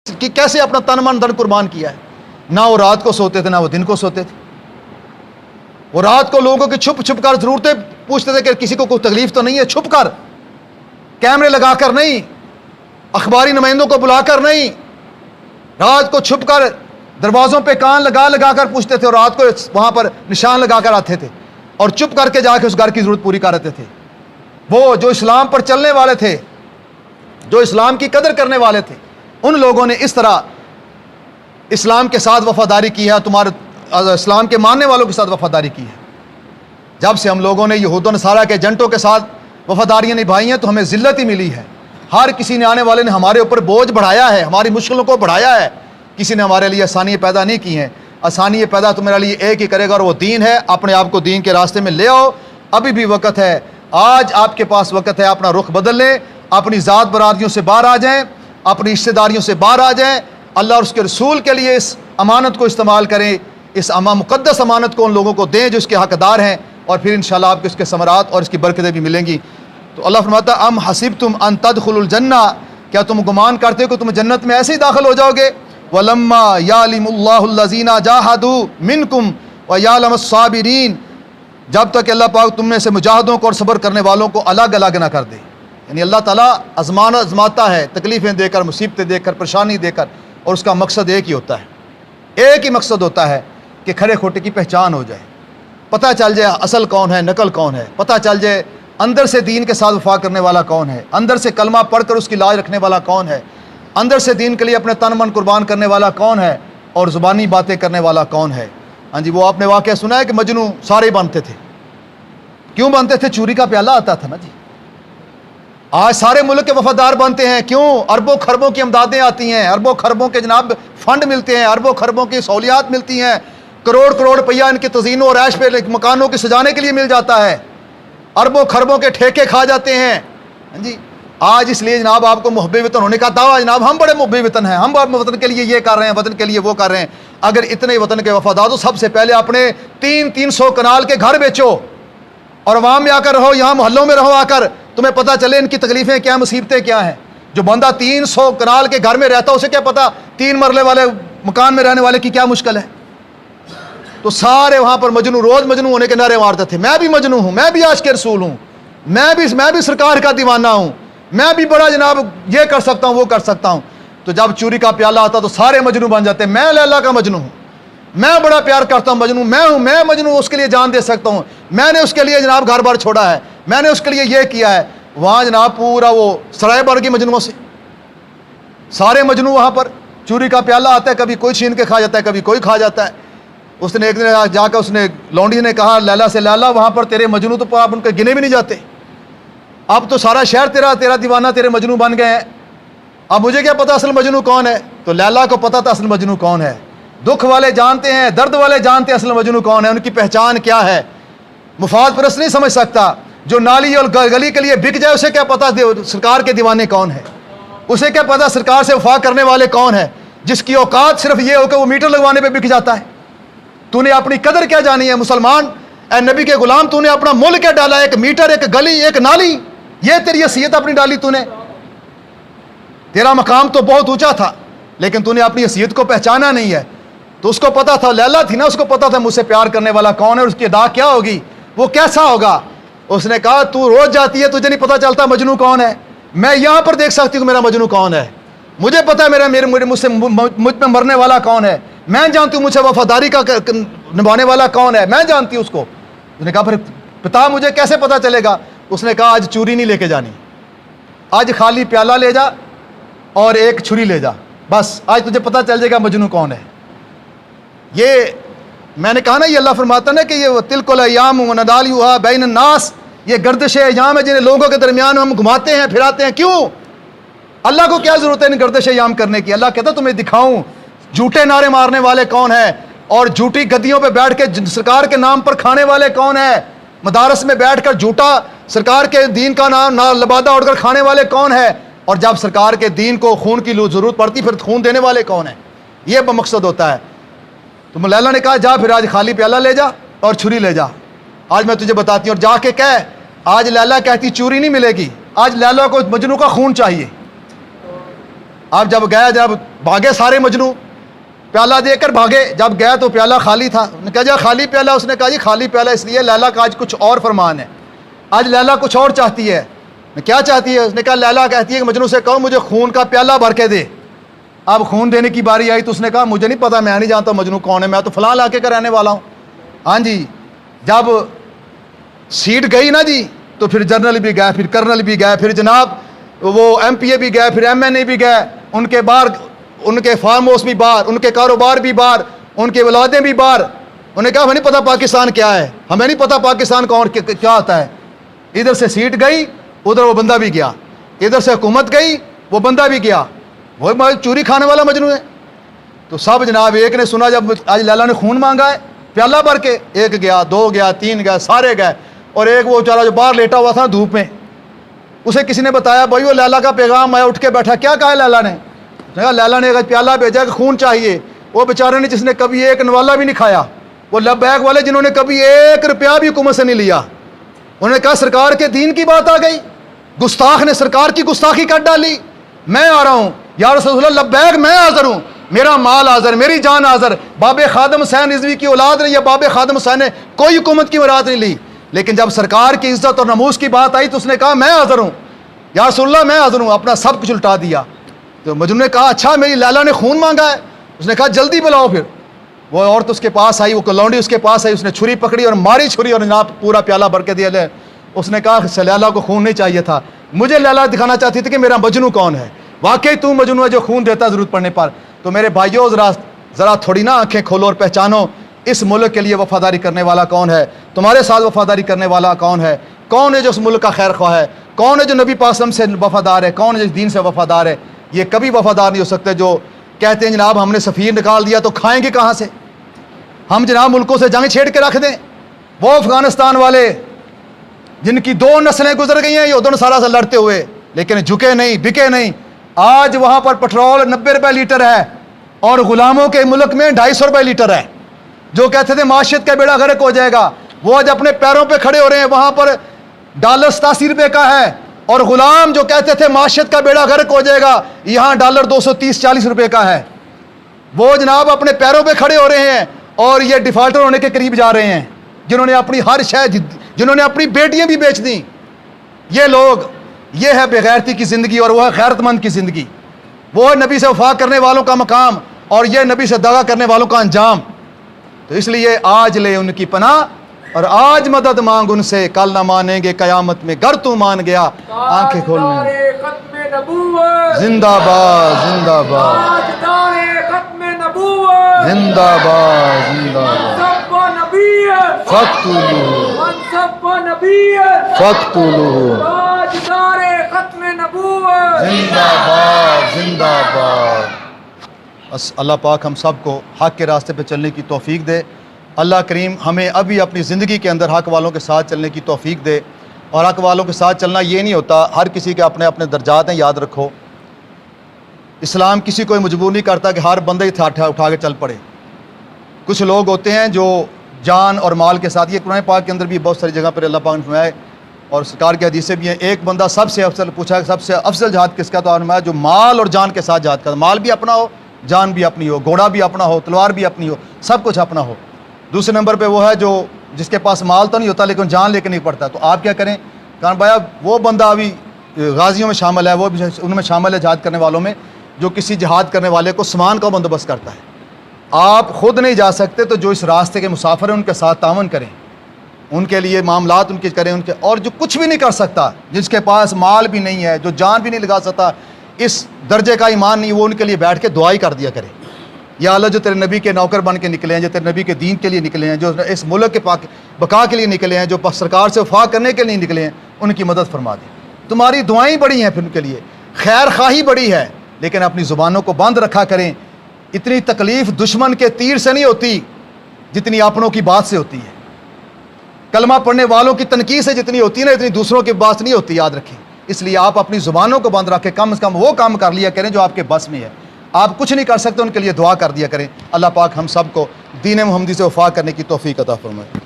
کہ کیسے اپنا تن من دھن قربان کیا ہے. نہ وہ رات کو سوتے تھے نہ وہ دن کو سوتے تھے. وہ رات کو لوگوں کی چھپ چھپ کر ضرورتیں پوچھتے تھے کہ کسی کو کوئی تکلیف تو نہیں ہے, چھپ کر, کیمرے لگا کر نہیں, اخباری نمائندوں کو بلا کر نہیں, رات کو چھپ کر دروازوں پہ کان لگا لگا کر پوچھتے تھے, اور رات کو وہاں پر نشان لگا کر آتے تھے اور چپ کر کے جا کے اس گھر کی ضرورت پوری کر رہتے تھے. وہ جو اسلام پر چلنے والے تھے, جو اسلام کی قدر کرنے والے تھے, ان لوگوں نے اس طرح اسلام کے ساتھ وفاداری کی ہے, تمہارے اسلام کے ماننے والوں کے ساتھ وفاداری کی ہے. جب سے ہم لوگوں نے یہود و نصارہ کے ایجنٹوں کے ساتھ وفاداریاں نبھائی ہیں تو ہمیں ذلت ہی ملی ہے. ہر کسی نے, آنے والے نے ہمارے اوپر بوجھ بڑھایا ہے, ہماری مشکلوں کو بڑھایا ہے. کسی نے ہمارے لیے آسانیاں پیدا نہیں کی ہیں. آسانی پیدا تو میرے لیے ایک ہی کرے گا, اور وہ دین ہے. اپنے آپ کو دین کے راستے میں لے آؤ, ابھی بھی وقت ہے. آج آپ کے پاس وقت ہے, اپنا رخ بدل لیں, اپنی ذات برادریوں سے باہر آ جائیں, اپنی رشتہ داریوں سے باہر آ جائیں. اللہ اور اس کے رسول کے لیے اس امانت کو استعمال کریں, اس مقدس امانت کو ان لوگوں کو دیں جو اس کے حقدار ہیں, اور پھر انشاءاللہ آپ کو اس کے ثمرات اور اس کی برکتیں بھی ملیں گی. تو اللہ فرماتا ہے ام حسبتم ان تدخلوا الجنہ, کیا تم گمان کرتے ہو کہ تم جنت میں ایسے ہی داخل ہو جاؤ گے؟ وَلَمَّا يَعْلِمُ اللَّهُ الَّذِينَ جَاهَدُوا مِنْكُمْ وَيَعْلَمَ الصَّابِرِينَ, جب تک کہ اللہ پاک تم میں سے مجاہدوں کو اور صبر کرنے والوں کو الگ الگ نہ کر دے. یعنی اللہ تعالیٰ آزماتا ہے, تکلیفیں دے کر, مصیبتیں دے کر, پریشانی دے کر, اور اس کا مقصد ایک ہی ہوتا ہے, ایک ہی مقصد ہوتا ہے کہ کھڑے کھوٹے کی پہچان ہو جائے, پتہ چل جائے اصل کون ہے, نقل کون ہے, پتہ چل جائے اندر سے دین کے ساتھ وفا کرنے والا کون ہے, اندر سے کلمہ پڑھ کر اس کی لاج رکھنے والا کون ہے, اندر سے دین کے لیے اپنے تن من قربان کرنے والا کون ہے, اور زبانی باتیں کرنے والا کون ہے. ہاں جی, وہ آپ نے واقعہ سنا ہے کہ مجنو سارے بنتے تھے. کیوں بنتے تھے؟ چوری کا پیالہ آتا تھا نا جی. آج سارے ملک کے وفادار بنتے ہیں, کیوں؟ اربوں خربوں کی امدادیں آتی ہیں, اربوں خربوں کے جناب فنڈ ملتے ہیں, اربوں خربوں کی سہولیات ملتی ہیں, کروڑ کروڑ روپیہ ان کی تزئین و عیش پہ مکانوں کی سجانے کے لیے مل جاتا ہے, اربوں خربوں کے ٹھیکے کھا جاتے ہیں. ہاں جی, آج اس لیے جناب آپ کو محب وطن ہونے کا دعویٰ, جناب ہم بڑے محب وطن ہیں, ہم وطن کے لیے یہ کر رہے ہیں, وطن کے لیے وہ کر رہے ہیں. اگر اتنے وطن کے وفادار تو سب سے پہلے اپنے 300 کنال کے گھر بیچو اور عوام میں آ کر رہو, یہاں محلوں میں رہو, آ کر تمہیں پتہ چلے ان کی تکلیفیں کیا, مصیبتیں کیا ہیں. جو بندہ 300 کنال کے گھر میں رہتا اسے کیا پتہ 3 مرلے والے مکان میں رہنے والے کی کیا مشکل ہے. تو سارے وہاں پر مجنو, روز مجنو ہونے کے نعرے مارتے تھے, میں بھی مجنو ہوں, میں بھی عاشق کے رسول ہوں, میں بھی سرکار کا دیوانہ ہوں, میں بھی بڑا جناب یہ کر سکتا ہوں, وہ کر سکتا ہوں. تو جب چوری کا پیالہ آتا تو سارے مجنو بن جاتے, میں لیلا کا مجنو ہوں, میں بڑا پیار کرتا ہوں, مجنو میں ہوں, میں مجنو اس کے لیے جان دے سکتا ہوں, میں نے اس کے لیے جناب گھر بار چھوڑا ہے, میں نے اس کے لیے یہ کیا ہے. وہاں جناب پورا وہ سرائے بڑھ گئی مجنوؤں سے, سارے مجنو وہاں پر. چوری کا پیالہ آتا ہے, کبھی کوئی چھین کے کھا جاتا ہے, کبھی کوئی کھا جاتا ہے. اس نے ایک دن جا کر اس نے لونڈی نے کہا لیلا سے, لیلا وہاں پر تیرے مجنو تو آپ ان کے گنے بھی نہیں جاتے, اب تو سارا شہر تیرا دیوانہ, تیرے مجنو بن گئے ہیں, اب مجھے کیا پتا اصل مجنو کون ہے. تو لیلا کو پتا تھا اصل مجنو کون ہے. دکھ والے جانتے ہیں, درد والے جانتے ہیں اصل مجنو کون ہے, ان کی پہچان کیا ہے. مفاد پرست نہیں سمجھ سکتا, جو نالی اور گلی کے لیے بک جائے اسے کیا پتا سرکار کے دیوانے کون ہے, اسے کیا پتا سرکار سے وفا کرنے والے کون ہے. جس کی اوقات صرف یہ ہو کہ وہ میٹر لگوانے پہ بک جاتا ہے. تو نے اپنی قدر کیا جانی ہے مسلمان, اے نبی کے غلام, تو نے اپنا مول کیا ڈالا, ایک میٹر, ایک گلی, ایک نالی, یہ تیری حیثیت اپنی ڈالی تو نے. تیرا مقام تو بہت اونچا تھا لیکن تو نے اپنی حیثیت کو پہچانا نہیں ہے. تو اس کو پتا تھا, لیلا تھی نا, اس کو پتا تھا مجھ سے پیار کرنے والا کون ہے, اور اس کی ادا کیا ہوگی, وہ کیسا ہوگا. اس نے کہا تو روز جاتی ہے, تجھے نہیں پتا چلتا مجنو کون ہے. میں یہاں پر دیکھ سکتی ہوں میرا مجنو کون ہے, مجھے پتا ہے مجھ پہ مرنے والا کون ہے, میں جانتی ہوں مجھ سے وفاداری کا نبھانے والا کون ہے, میں جانتی ہوں اس کو. اس نے کہا پھر پتا مجھے کیسے پتا چلے گا. اس نے کہا آج چوری نہیں لے کے جانی, آج خالی پیالہ لے جا اور ایک چھری لے جا, بس آج تجھے پتا چل جائے گا مجنو کون ہے. یہ میں نے کہا نا, یہ اللہ فرماتا ہے کہ یہ تلک الایام ونداولها بین الناس, یہ گردش ایام ہے جنہیں لوگوں کے درمیان ہم گھماتے ہیں پھراتے ہیں. کیوں؟ اللہ کو کیا ضرورت ہے ان گردش ایام کرنے کی. اللہ کہتا تمہیں دکھاؤں جھوٹے نعرے مارنے والے کون ہیں, اور جھوٹی گدیوں پہ بیٹھ کے سرکار کے نام پر کھانے والے کون ہیں, مدارس میں بیٹھ کر جھوٹا سرکار کے دین کا نام لبادہ اڑ کر کھانے والے کون ہیں, اور جب سرکار کے دین کو خون کی ضرورت پڑتی پھر خون دینے والے کون ہیں. یہ مقصد ہوتا ہے. تو لیلا نے کہا جا پھر آج خالی پیالہ لے جا اور چھری لے جا, آج میں تجھے بتاتی ہوں, اور جا کے کہہ. آج لیلا کہتی چوری نہیں ملے گی, آج لیلا کو مجنو کا خون چاہیے. آپ جب گیا, جب بھاگے سارے مجنو، پیالہ دے کر بھاگے، جب گیا تو پیالہ خالی تھا، نے کہا جا خالی پیالہ، اس نے کہا جی خالی پیالہ اس لیے لیلا کا آج کچھ اور فرمان ہے، آج لیلا کچھ اور چاہتی ہے۔ کیا چاہتی ہے؟ اس نے کہا لیلا کہتی ہے کہ مجنو سے کہو مجھے خون کا پیالہ بھر کے دے۔ اب خون دینے کی باری آئی تو اس نے کہا مجھے نہیں پتا، میں نہیں جانتا مجنو کون ہے، میں تو فلاں علاقے کا رہنے والا ہوں۔ ہاں جی، جب سیٹ گئی نا جی تو پھر جنرل بھی گئے، پھر کرنل بھی گئے، پھر جناب وہ ایم پی اے بھی گئے، پھر ایم این اے بھی گئے، ان کے باہر ان کے فارم ہاؤس بھی باہر، ان کے کاروبار بھی باہر، ان کے اولادیں بھی باہر۔ انہیں کہا ہمیں نہیں پتا پاکستان کیا ہے، ہمیں نہیں پتا پاکستان کون کیا ہوتا ہے۔ ادھر سے سیٹ گئی، ادھر وہ بندہ بھی گیا، ادھر سے حکومت گئی، وہ بندہ بھی گیا، وہ چوری کھانے والا مجنو ہے۔ تو سب جناب ایک نے سنا جب آج لیلا نے خون مانگا ہے پیالہ بھر کے، ایک گیا، دو گیا، تین گئے، سارے گئے، اور ایک وہ بیچارہ جو باہر لیٹا ہوا تھا دھوپ میں، اسے کسی نے بتایا بھائی وہ لیلا کا پیغام آیا، اٹھ کے بیٹھا، کیا کہا ہے لیلا نے؟ لیلا نے پیالہ بھیجا کہ خون چاہیے۔ وہ بیچارے نے جس نے کبھی ایک نوالا بھی نہیں کھایا، وہ لبیک والے جنہوں نے کبھی 1 روپیہ بھی حکومت سے نہیں لیا، انہوں نے کہا سرکار کے دین کی بات آ گئی، گستاخ نے سرکار کی گستاخی کر ڈالی، میں آ رہا ہوں یا رسول اللہ، لبیک میں حاضر ہوں، میرا مال حاضر، میری جان حاضر۔ باب خادم حسین رضوی کی اولاد نے یا باب خادم حسین نے کوئی حکومت کی مراد نہیں لی، لیکن جب سرکار کی عزت اور ناموس کی بات آئی تو اس نے کہا میں حاضر ہوں یا رسول اللہ، میں حاضر ہوں، اپنا سب کچھ الٹا دیا۔ تو مجنون نے کہا اچھا میری لیلا نے خون مانگا ہے؟ اس نے کہا جلدی بلاؤ۔ پھر وہ عورت اس کے پاس آئی، وہ لونڈی اس کے پاس آئی، اس نے چھری پکڑی اور ماری چھری اور جناب پورا پیالہ بھر کے دیا لے۔ اس نے کہا لیلا کو خون نہیں چاہیے تھا، مجھے لیلا دکھانا چاہتی تھی کہ میرا مجنو کون ہے، واقعی تو مجنو ہے جو خون دیتا ضرورت پڑنے پر۔ تو میرے بھائیوں ذرا تھوڑی نا آنکھیں کھولو اور پہچانو اس ملک کے لیے وفاداری کرنے والا کون ہے، تمہارے ساتھ وفاداری کرنے والا کون ہے جو اس ملک کا خیر خواہ ہے، کون ہے جو نبی پاک سے وفادار ہے، کون ہے جو دین سے وفادار ہے۔ یہ کبھی وفادار نہیں ہو سکتے جو کہتے ہیں جناب ہم نے سفیر نکال دیا تو کھائیں گے کہاں سے، ہم جناب ملکوں سے جنگ چھیڑ کے رکھ دیں۔ وہ افغانستان والے جن کی 2 نسلیں گزر گئی ہیں یہ سارا سے لڑتے ہوئے، لیکن جھکے نہیں، بکے نہیں۔ آج وہاں پر پٹرول 90 روپے لیٹر ہے اور غلاموں کے ملک میں 250 روپے لیٹر ہے۔ جو کہتے تھے معاشیت کا بیڑا غرق ہو جائے گا، وہ آج اپنے پیروں پہ کھڑے ہو رہے ہیں۔ وہاں پر ڈالر 87 روپے کا ہے، اور غلام جو کہتے تھے معاشیت کا بیڑا غرق ہو جائے گا، یہاں ڈالر 230-40 روپے کا ہے۔ وہ جناب اپنے پیروں پہ کھڑے ہو رہے ہیں اور یہ ڈیفالٹر ہونے کے قریب جا رہے ہیں، جنہوں نے اپنی ہر شے، جنہوں نے اپنی بیٹیاں بھی بیچ دیں۔ یہ لوگ، یہ ہے بے غیرتی کی زندگی اور وہ ہے غیرت مند کی زندگی، وہ ہے نبی سے وفا کرنے والوں کا مقام اور یہ نبی سے دغا کرنے والوں کا انجام۔ تو اس لیے آج لے ان کی پناہ اور آج مدد مانگ ان سے، کل نہ مانیں گے قیامت میں گر تو مان گیا۔ آنکھیں کھولنے ختم نبوت زندہ باد، زندہ باد، تاجدار ختم نبوت، زندہ باد، زندہ باد، منصب و نبیت، فقتلوہ، منصب و نبیت، فقتلوہ، تاجدار ختم نبوت، زندہ باد، زندہ باد۔ اللہ پاک ہم سب کو حق کے راستے پہ چلنے کی توفیق دے۔ اللہ کریم ہمیں ابھی اپنی زندگی کے اندر حق والوں کے ساتھ چلنے کی توفیق دے، اور حق والوں کے ساتھ چلنا یہ نہیں ہوتا، ہر کسی کے اپنے اپنے درجات ہیں، یاد رکھو۔ اسلام کسی کو مجبور نہیں کرتا کہ ہر بندہ ہی اٹھا کے چل پڑے۔ کچھ لوگ ہوتے ہیں جو جان اور مال کے ساتھ، یہ قرآن پاک کے اندر بھی بہت ساری جگہ پر اللہ پاک نے فرمایا اور سرکار کی حدیثیں بھی ہیں، ایک بندہ سب سے افضل پوچھا کہ سب سے افضل جہاد کس کا، تو فرمایا جو مال اور جان کے ساتھ جہاد کرتا، مال بھی اپنا ہو، جان بھی اپنی ہو، گھوڑا بھی اپنا ہو، تلوار بھی اپنی ہو، سب کچھ اپنا ہو۔ دوسرے نمبر پہ وہ ہے جو جس کے پاس مال تو نہیں ہوتا لیکن جان لے کے نہیں پڑتا، تو آپ کیا کریں؟ کہاں بھائی وہ بندہ ابھی غازیوں میں شامل ہے، وہ بھی ان میں شامل ہے جہاد کرنے والوں میں، جو کسی جہاد کرنے والے کو سامان کا بندوبست کرتا ہے۔ آپ خود نہیں جا سکتے تو جو اس راستے کے مسافر ہیں ان کے ساتھ تعاون کریں، ان کے لیے معاملات ان کے کریں، ان کے، اور جو کچھ بھی نہیں کر سکتا، جس کے پاس مال بھی نہیں ہے، جو جان بھی نہیں لگا سکتا، اس درجے کا ایمان نہیں، وہ ان کے لیے بیٹھ کے دعائی کر دیا کرے، یا اللہ جو تیرے نبی کے نوکر بن کے نکلے ہیں، جو تیرے نبی کے دین کے لیے نکلے ہیں، جو اس ملک کے بقا کے لیے نکلے ہیں، جو سرکار سے وفا کرنے کے لیے نکلے ہیں، ان کی مدد فرما دیں۔ تمہاری دعائیں بڑی ہیں پھر ان کے لیے، خیر خواہی بڑی ہے، لیکن اپنی زبانوں کو بند رکھا کریں۔ اتنی تکلیف دشمن کے تیر سے نہیں ہوتی جتنی اپنوں کی بات سے ہوتی ہے، کلمہ پڑھنے والوں کی تنقید سے جتنی ہوتی ہے نا، اتنی دوسروں کی بات نہیں ہوتی، یاد رکھیں۔ اس لیے آپ اپنی زبانوں کو بند رکھ کے کم از کم وہ کام کر لیا کریں جو آپ کے بس میں ہے۔ آپ کچھ نہیں کر سکتے، ان کے لیے دعا کر دیا کریں۔ اللہ پاک ہم سب کو دین محمدی سے وفا کرنے کی توفیق عطا فرمائے۔